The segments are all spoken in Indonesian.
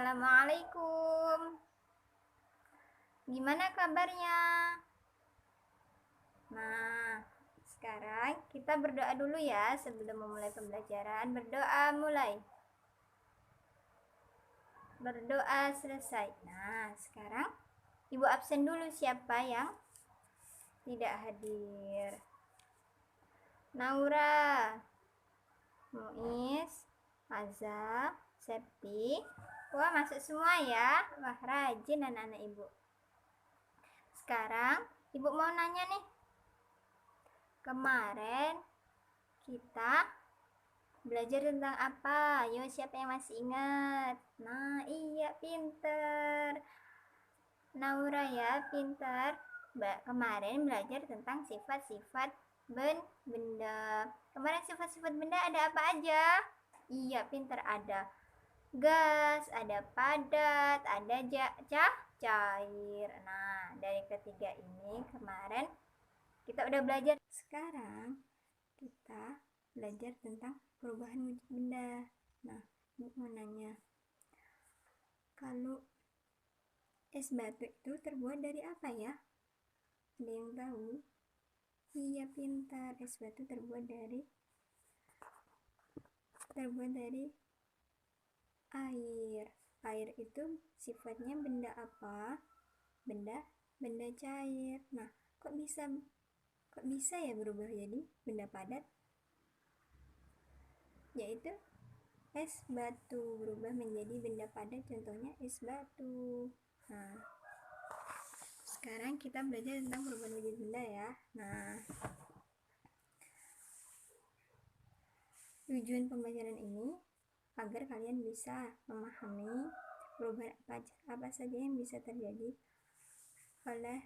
Assalamualaikum. Gimana kabarnya? Nah, sekarang kita berdoa dulu ya sebelum memulai pembelajaran. Berdoa mulai. Berdoa selesai. Nah, sekarang Ibu absen dulu siapa yang tidak hadir. Naura, Muiz, Azza, Septi. Wah, masuk semua ya. Wah, rajin anak-anak Ibu. Sekarang Ibu mau nanya nih. Kemarin kita belajar tentang apa? Yo, siapa yang masih ingat? Nah, iya, pinter. Naura ya, pinter. Kemarin belajar tentang sifat-sifat benda. Kemarin sifat-sifat benda ada apa aja? Iya, pinter. Ada gas, ada padat, ada cair. Nah, dari ketiga ini kemarin kita udah belajar. Sekarang kita belajar tentang perubahan wujud benda. Nah, Ibu mau nanya, kalau es batu itu terbuat dari apa ya? Ada yang tahu? Iya, pintar. Es batu terbuat dari air. Air itu sifatnya benda apa? Benda cair. Nah, kok bisa ya berubah jadi benda padat? Yaitu es batu berubah menjadi benda padat, contohnya es batu. Nah, sekarang kita belajar tentang perubahan wujud benda ya. Nah, tujuan pembelajaran ini agar kalian bisa memahami perubahan apa saja yang bisa terjadi oleh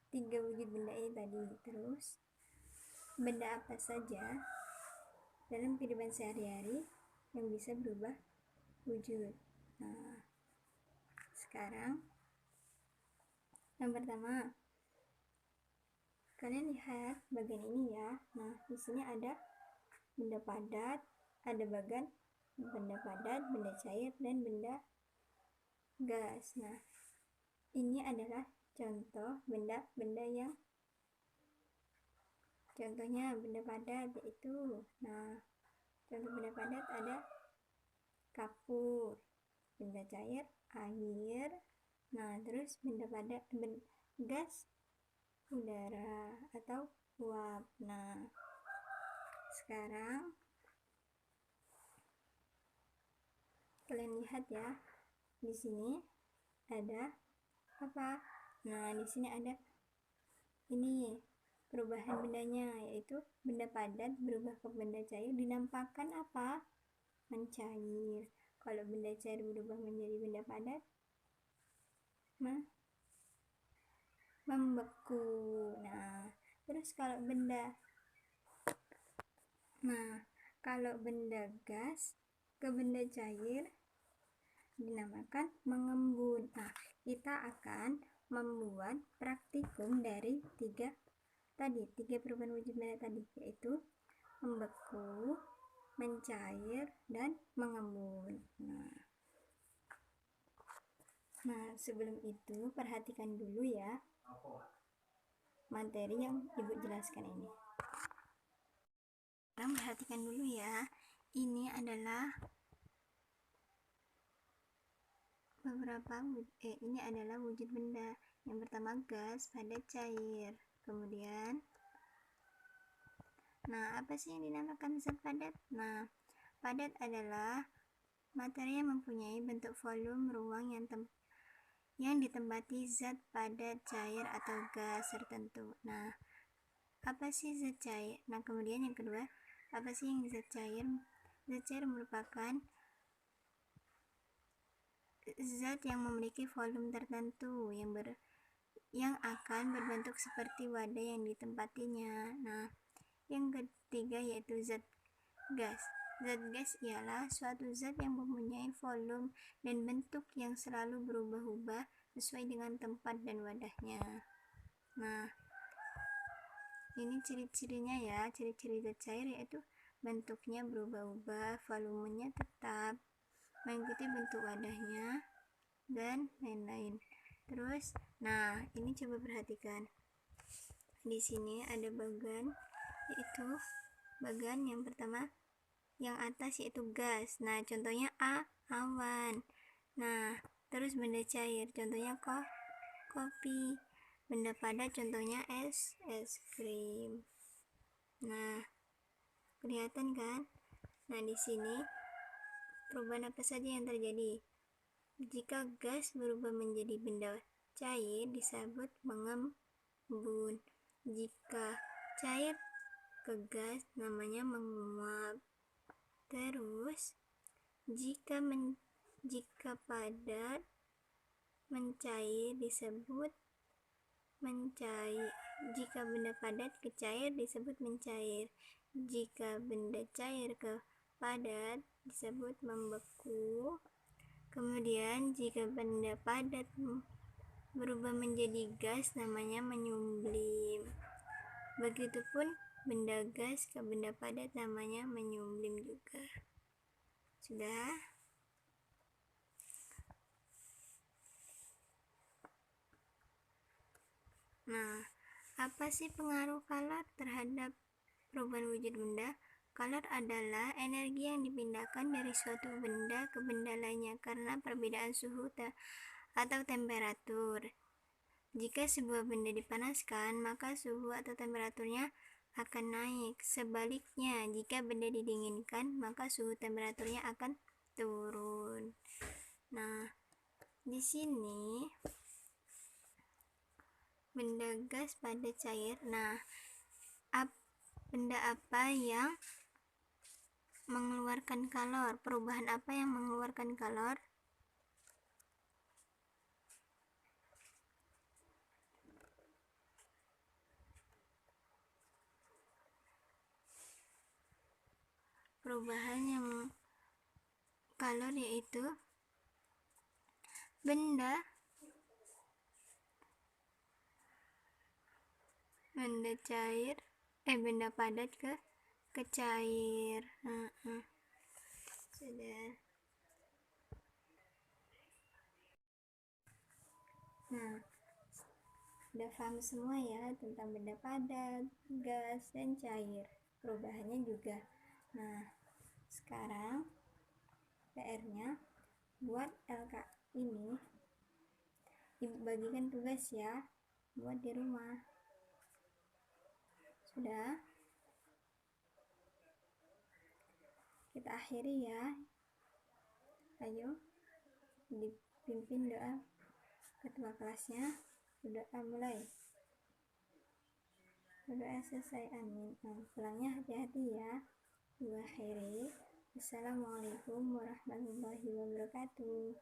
tiga wujud benda ini tadi. Terus benda apa saja dalam kehidupan sehari-hari yang bisa berubah wujud. Nah, sekarang yang pertama, kalian lihat bagian ini ya. Nah, di sini ada benda padat, ada bagian benda padat, benda cair, dan benda gas. Nah, ini adalah contoh benda-benda yang contohnya benda padat, yaitu contoh benda padat ada kapur, benda cair air. Nah, terus benda padat gas udara atau uap. Nah, sekarang kalian lihat ya, di sini ada apa? Nah, di sini ada ini perubahan bendanya, yaitu benda padat berubah ke benda cair dinampakkan apa? Mencair. Kalau benda cair berubah menjadi benda padat, membeku. Nah, terus kalau benda gas ke benda cair dinamakan mengembun. Nah, kita akan membuat praktikum dari tiga perubahan wujud benda tadi, yaitu membeku, mencair, dan mengembun. Nah, sebelum itu perhatikan dulu ya materi yang Ibu jelaskan ini. Sekarang perhatikan dulu ya. Ini adalah ini adalah wujud benda. Yang pertama gas, padat, cair. Kemudian apa sih yang dinamakan zat padat? Nah, padat adalah materi yang mempunyai bentuk volume ruang yang ditempati zat padat, cair, atau gas tertentu. Nah, apa sih zat cair? Nah, kemudian yang kedua, apa sih yang zat cair? Zat cair merupakan zat yang memiliki volume tertentu yang akan berbentuk seperti wadah yang ditempatinya. Nah, yang ketiga yaitu zat gas. Zat gas ialah suatu zat yang mempunyai volume dan bentuk yang selalu berubah-ubah sesuai dengan tempat dan wadahnya. Nah, ini ciri-cirinya ya. Ciri-ciri zat cair yaitu bentuknya berubah-ubah, volumenya tetap, mengikuti bentuk wadahnya dan lain-lain. Terus, nah ini coba perhatikan. Di sini ada bagan, yaitu bagan yang pertama, yang atas yaitu gas. Nah, contohnya awan. Nah, terus benda cair, contohnya kopi. Benda padat, contohnya es krim. Nah, kelihatan kan? Nah, di sini perubahan apa saja yang terjadi? Jika gas berubah menjadi benda cair disebut mengembun. Jika cair ke gas namanya menguap. Terus jika padat mencair disebut mencair. Jika benda padat ke cair disebut mencair. Jika benda cair ke padat disebut membeku. Kemudian jika benda padat berubah menjadi gas namanya menyumblim. Begitupun benda gas ke benda padat namanya menyumblim juga. Sudah? Nah, apa sih pengaruh kalor terhadap perubahan wujud benda? Kalor adalah energi yang dipindahkan dari suatu benda ke benda lainnya karena perbedaan suhu atau temperatur. Jika sebuah benda dipanaskan, maka suhu atau temperaturnya akan naik. Sebaliknya, jika benda didinginkan, maka suhu temperaturnya akan turun. Nah, di sini benda gas pada cair. Nah, benda apa yang mengeluarkan kalor? Perubahan apa yang mengeluarkan kalor? Perubahan yang kalor yaitu benda cair, benda padat ke cair. Sudah. Nah, udah paham semua ya tentang benda padat, gas, dan cair. Perubahannya juga. Nah, sekarang PR-nya buat LK ini dibagikan tugas ya buat di rumah. Sudah? Kita akhiri ya. Ayo dipimpin doa ketua kelasnya. Berdoa mulai. Berdoa selesai, amin. Pulangnya hati-hati ya. Wa akhiri. Assalamualaikum warahmatullahi wabarakatuh.